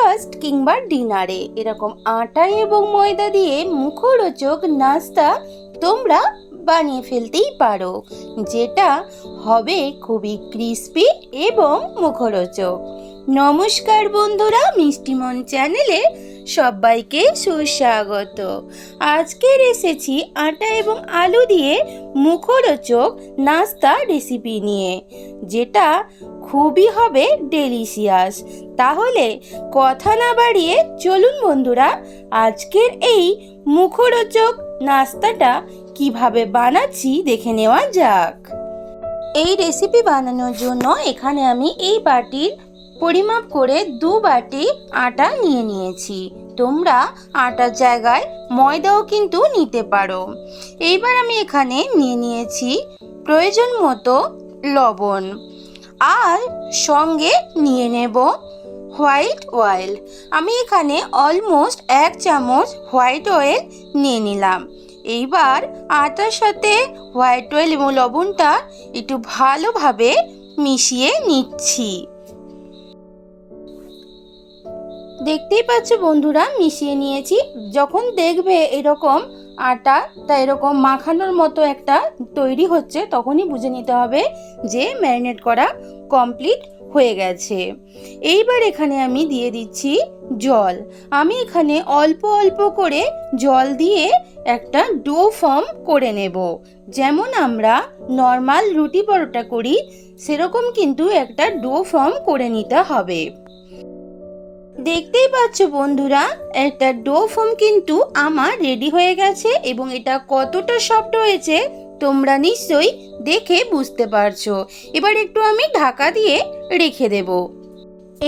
Breakfast কিংবা ডিনারে এরকম আটা এবং ময়দা দিয়ে মুখরোচক নাস্তা তোমরা বানিয়ে ফেলতেই পারো, যেটা হবে খুবই ক্রিস্পি এবং মুখরোচক। নমস্কার বন্ধুরা, মিষ্টিমন চ্যানেলে সবাইকে সুস্বাগত। আজকের এসেছি আটা এবং আলু দিয়ে মুখরোচক নাস্তা রেসিপি নিয়ে, যেটা খুবই হবে ডেলিশিয়াস। তাহলে কথা না বাড়িয়ে চলুন বন্ধুরা, আজকের এই মুখরোচক নাস্তাটা কিভাবে বানাচ্ছি দেখে নেওয়া যাক। এই রেসিপি বানানোর জন্য এখানে আমি এই বাটির পরিমাপ করে 2 বাটি আটা নিয়ে নিয়েছি। তোমরা আটার জায়গায় ময়দাও কিন্তু নিতে পারো। এইবার আমি এখানে নিয়ে নিয়েছি প্রয়োজন মতো লবণ, আর সঙ্গে নিয়ে নেব হোয়াইট অয়েল। আমি এখানে অলমোস্ট 1 চামচ হোয়াইট অয়েল নিয়ে নিলাম। এইবার আটার সাথে হোয়াইট অয়েল এবং লবণটা একটু ভালোভাবে মিশিয়ে নিচ্ছি। দেখতেই পাচ্ছ বন্ধুরা, মিশিয়ে নিয়েছি। যখন দেখবে এরকম আটাটা এরকম মাখানোর মতো একটা তৈরি হচ্ছে, তখনই বুঝে নিতে হবে যে ম্যারিনেট করা কমপ্লিট হয়ে গেছে। এইবার এখানে আমি দিয়ে দিচ্ছি জল। আমি এখানে অল্প অল্প করে জল দিয়ে একটা ডো ফর্ম করে নেব। যেমন আমরা নর্মাল রুটি পরোটা করি, সেরকম কিন্তু একটা ডো ফর্ম করে নিতে হবে। দেখতেই পাচ্ছ বন্ধুরা, একটা ডো ফর্ম কিন্তু আমার রেডি হয়ে গেছে, এবং এটা কতটা সফট হয়েছে তোমরা নিশ্চয়ই দেখে বুঝতে পারছো। এবার একটু আমি ঢাকা দিয়ে রেখে দেব।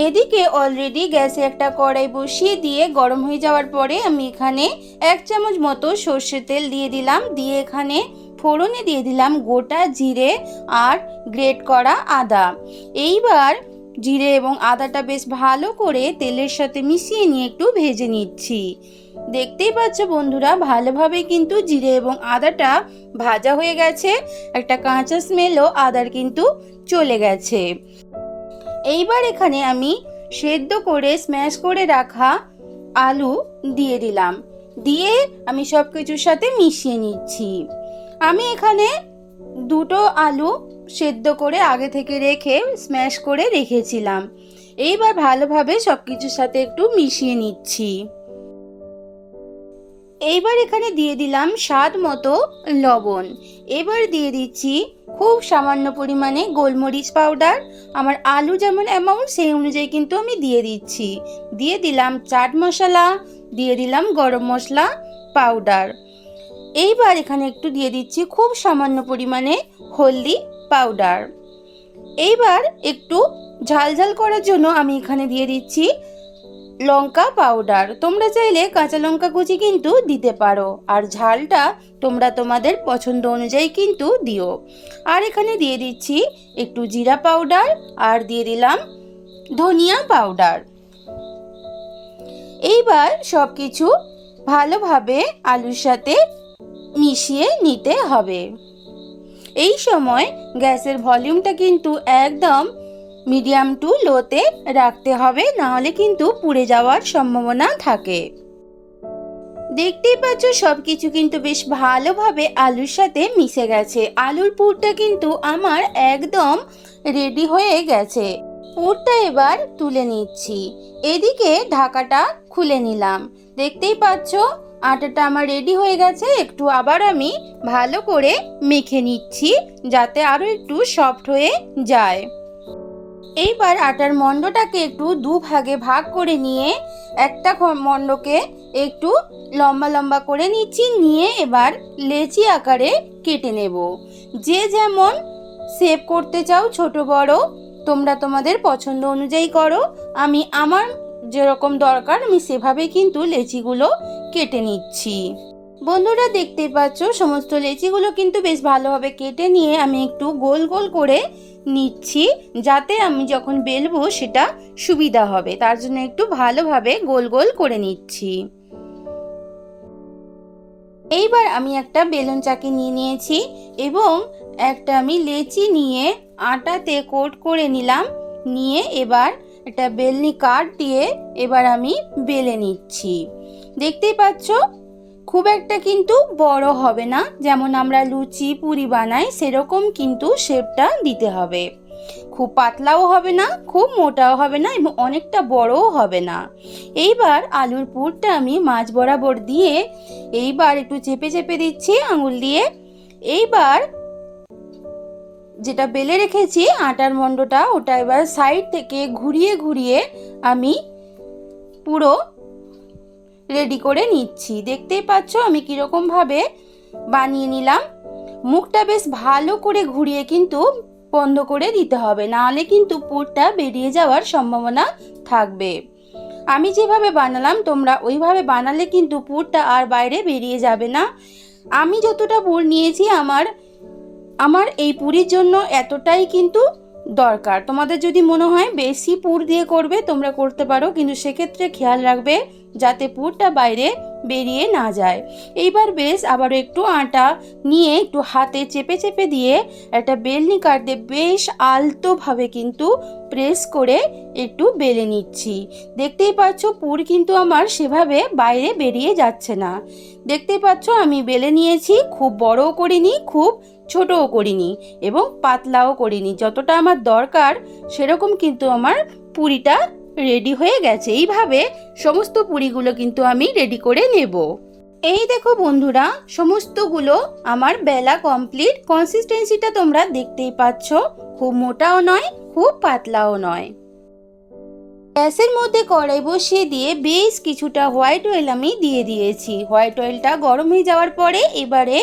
এদিকে অলরেডি গ্যাসে একটা কড়াই বসিয়ে দিয়ে গরম হয়ে যাওয়ার পরে আমি এখানে 1 চামচ মতো সর্ষের তেল দিয়ে দিলাম। দিয়ে এখানে ফোড়নে দিয়ে দিলাম গোটা জিরে আর গ্রেট করা আদা। এইবার জিরে এবং আদাটা বেশ ভালো করে তেলের সাথে মিশিয়ে নিয়ে একটু ভেজে নিচ্ছি। দেখতেই পাচ্ছ বন্ধুরা, ভালোভাবে কিন্তু জিরে এবং আদাটা ভাজা হয়ে গেছে। একটা কাঁচা স্মেলও আদার কিন্তু চলে গেছে। এইবার এখানে আমি সেদ্ধ করে স্ম্যাশ করে রাখা আলু দিয়ে দিলাম। দিয়ে আমি সব কিছুর সাথে মিশিয়ে নিচ্ছি। আমি এখানে 2টো আলু সেদ্ধ করে আগে থেকে রেখে স্ম্যাশ করে রেখেছিলাম। এইবার ভালোভাবে সব কিছুর সাথে একটু মিশিয়ে নিচ্ছি। এইবার এখানে দিয়ে দিলাম স্বাদ মতো লবণ। এবার দিয়ে দিচ্ছি খুব সামান্য পরিমাণে গোলমরিচ পাউডার। আমার আলু যেমন অ্যামাউন্ট সেই অনুযায়ী কিন্তু আমি দিয়ে দিচ্ছি। দিয়ে দিলাম চাট মশলা, দিয়ে দিলাম গরম মশলা পাউডার। এইবার এখানে একটু দিয়ে দিচ্ছি খুব সামান্য পরিমাণে হলদি পাউডার। এইবার একটু ঝালঝাল করার জন্য আমি এখানে দিয়ে দিচ্ছি লঙ্কা পাউডার। তোমরা চাইলে কাঁচা লঙ্কা কুচি কিন্তু দিতে পারো, আর ঝালটা তোমরা তোমাদের পছন্দ অনুযায়ী কিন্তু দিও। আর এখানে দিয়ে দিচ্ছি একটু জিরা পাউডার, আর দিয়ে দিলাম ধনিয়া পাউডার। এইবার সব কিছু ভালোভাবে আলুর সাথে মিশিয়ে নিতে হবে। এই সময় গ্যাসের ভলিউমটা কিন্তু একদম মিডিয়াম টু লোতে রাখতে হবে, নাহলে কিন্তু পুড়ে যাওয়ার সম্ভাবনা থাকে। দেখতেই পাচ্ছ সবকিছু কিন্তু বেশ ভালোভাবে আলুর সাথে মিশে গেছে। আলুর পুরটা কিন্তু আমার একদম রেডি হয়ে গেছে। পুরটা এবার তুলে নিচ্ছি। এদিকে ঢাকাটা খুলে নিলাম। দেখতেই পাচ্ছ আটাটা আমার রেডি হয়ে গেছে। একটু আবার আমি ভালো করে মেখে নিচ্ছি, যাতে আরো একটু সফট হয়ে যায়। এইবার আটার মণ্ডটাকে একটু 2 ভাগে ভাগ করে নিয়ে একটা মণ্ডকে একটু লম্বা লম্বা করে নিচ্ছি। নিয়ে এবার লেচি আকারে কেটে নেব। যে যেমন শেপ করতে চাও, ছোট বড় তোমরা তোমাদের পছন্দ অনুযায়ী করো। আমি আমার যেরকম দরকার আমি সেভাবে কিন্তু লেচিগুলো কেটে নিচ্ছি। বন্ধুরা দেখতেই পাচ্ছ সমস্ত লেচিগুলো কিন্তু বেশ ভালোভাবে কেটে নিয়ে আমি একটু গোল গোল করে নিচ্ছি, যাতে আমি যখন বেলবো সেটা সুবিধা হবে। তার জন্য একটু ভালোভাবে গোল গোল করে নিচ্ছি। এইবার আমি একটা বেলুন চাকি নিয়ে নিয়েছি এবং একটা আমি লেচি নিয়ে আটাতে কোট করে নিলাম। নিয়ে এবার একটা বেলনি কাঠ দিয়ে এবার আমি বেলে নিচ্ছি। দেখতেই পাচ্ছ খুব একটা কিন্তু বড় হবে না, যেমন আমরা লুচি পুরি বানাই সেরকম কিন্তু শেপটা দিতে হবে। খুব পাতলাও হবে না, খুব মোটাও হবে না এবং অনেকটা বড়ও হবে না। এইবার আলুর পুরটা আমি মাঝ বরাবর দিয়ে এইবার একটু চেপে চেপে দিচ্ছি আঙুল দিয়ে। এইবার যেটা বেলে রেখেছি আটার মণ্ডটা, ওটা এবার সাইড থেকে ঘুরিয়ে ঘুরিয়ে আমি পুরো রেডি করে নিচ্ছি। দেখতেই পাচ্ছ আমি কীরকম ভাবে বানিয়ে নিলাম। মুখটা বেশ ভালো করে ঘুরিয়ে কিন্তু বন্ধ করে দিতে হবে, নাহলে কিন্তু পুরটা বেরিয়ে যাওয়ার সম্ভাবনা থাকবে। আমি যেভাবে বানালাম তোমরা ওইভাবে বানালে কিন্তু পুরটা আর বাইরে বেরিয়ে যাবে না। আমি যতটা পুর নিয়েছি আমার এই পুরির জন্য এতটাই কিন্তু দরকার। তোমাদের যদি মনে হয় বেশি পুর দিয়ে করবে তোমরা করতে পারো, কিন্তু সেক্ষেত্রে খেয়াল রাখবে যাতে পুরটা বাইরে বেরিয়ে না যায়। এইবার বেশ আবারও একটু আটা নিয়ে একটু হাতে চেপে চেপে দিয়ে একটা বেলনি কাঠ দিয়ে বেশ আলতোভাবে কিন্তু প্রেস করে একটু বেলে নিচ্ছি। দেখতেই পাচ্ছ পুর কিন্তু আমার সেভাবে বাইরে বেরিয়ে যাচ্ছে না। দেখতেই পাচ্ছ আমি বেলে নিয়েছি, খুব বড়ও করিনি খুব ছোটও করিনি এবং পাতলাও করিনি, যতটা আমার দরকার সেরকম কিন্তু আমার পুরিটা রেডি হয়ে গেছে। এইভাবে সমস্ত পুরিগুলো কিন্তু আমি রেডি করে নেব। এই দেখো বন্ধুরা, সমস্তগুলো আমার বেলা কমপ্লিট। কনসিস্টেন্সিটা তোমরা দেখতেই পাচ্ছ, খুব মোটাও নয় খুব পাতলাও নয়। গ্যাসের মধ্যে কড়াই বসিয়ে দিয়ে বেশ কিছুটা হোয়াইট অয়েল আমি দিয়ে দিয়েছি। হোয়াইট অয়েলটা গরম হয়ে যাওয়ার পরে এবারে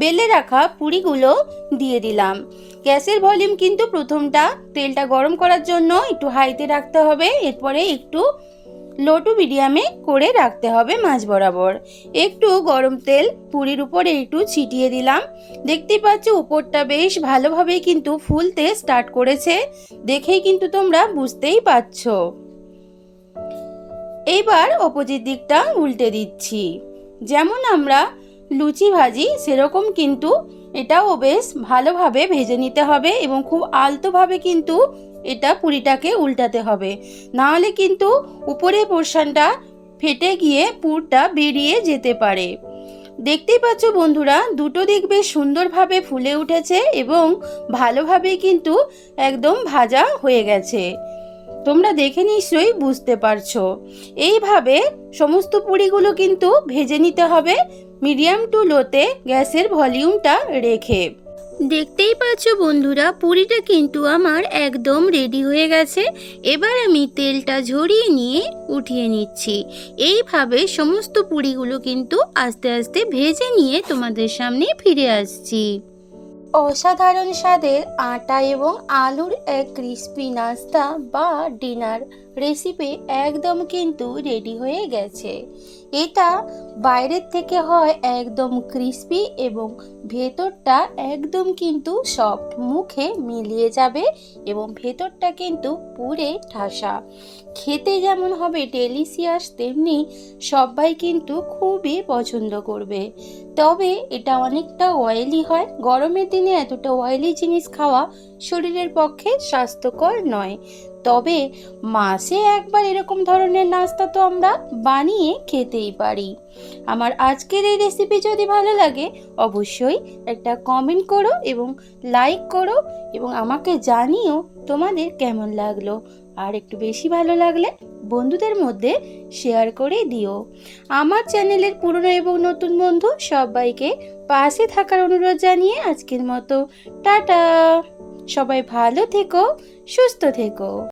বেলে রাখা পুরিগুলো দিয়ে দিলাম। গ্যাসের ভলিউম কিন্তু প্রথমটা তেলটা গরম করার জন্য একটু হাইতে রাখতে হবে, এরপরে একটু লো টু মিডিয়ামে করে রাখতে হবে মাঝ বরাবর। একটু গরম তেল পুরির উপরে একটু ছিটিয়ে দিলাম। দেখতেই পাচ্ছ উপরটা বেশ ভালোভাবে কিন্তু ফুলতে স্টার্ট করেছে, দেখেই কিন্তু তোমরা বুঝতেই পারছো। এইবার অপোজিট দিকটা উল্টে দিচ্ছি। যেমন আমরা লুচি ভাজি সেরকম কিন্তু এটাও বেশ ভালোভাবে ভেজে নিতে হবে এবং খুব আলতোভাবে কিন্তু এটা পুরিটাকে উল্টাতে হবে, নাহলে কিন্তু উপরের পোর্শনটা ফেটে গিয়ে পুরটা বেরিয়ে যেতে পারে। দেখতেই পাচ্ছ বন্ধুরা, দুটো দিক বেশ সুন্দরভাবে ফুলে উঠেছে এবং ভালোভাবে কিন্তু একদম ভাজা হয়ে গেছে। তোমরা দেখে নিশ্চয়ই বুঝতে পারছো। এইভাবে সমস্ত পুরিগুলো কিন্তু ভেজে নিতে হবে মিডিয়াম টু লোতে গ্যাসের ভলিউমটা রেখে। দেখতেই পাচ্ছ বন্ধুরা, পুরিটা কিন্তু আমার একদম রেডি হয়ে গেছে। এবার আমি তেলটা ঝরিয়ে নিয়ে উঠিয়ে নিচ্ছি। এইভাবে সমস্ত পুরিগুলো কিন্তু আস্তে আস্তে ভেজে নিয়ে তোমাদের সামনে ফিরে আসছি। অসাধারণ স্বাদের আটা এবং আলুর এক ক্রিস্পি নাস্তা বা ডিনার রেসিপি একদম কিন্তু রেডি হয়ে গেছে। এটা বাইরের থেকে হয় একদম ক্রিস্পি এবং ভেতরটা একদম কিন্তু সফট, মুখে মিলিয়ে যাবে এবং ভেতরটা কিন্তু পুরে ঠাসা। খেতে যেমন হবে ডেলিশিয়াস, তেমনি সবাই কিন্তু খুবই পছন্দ করবে। তবে এটা অনেকটা অয়েলি হয়, গরমের দিনে এতটা অয়েলি জিনিস খাওয়া শরীরের পক্ষে স্বাস্থ্যকর নয়। তবে মাসে একবার এরকম ধরনের নাস্তা তো আমরা বানিয়ে খেতেই পারি। আমার আজকের এই রেসিপি যদি ভালো লাগে অবশ্যই একটা কমেন্ট করো এবং লাইক করো এবং আমাকে জানিও তোমাদের কেমন লাগলো। আর একটু বেশি ভালো লাগলে বন্ধুদের মধ্যে শেয়ার করে দিও। আমার চ্যানেলের পুরনো এবং নতুন বন্ধু সবাইকে পাশে থাকার অনুরোধ জানিয়ে আজকের মতো টাটা। সবাই ভালো থেকো, সুস্থ থেকো।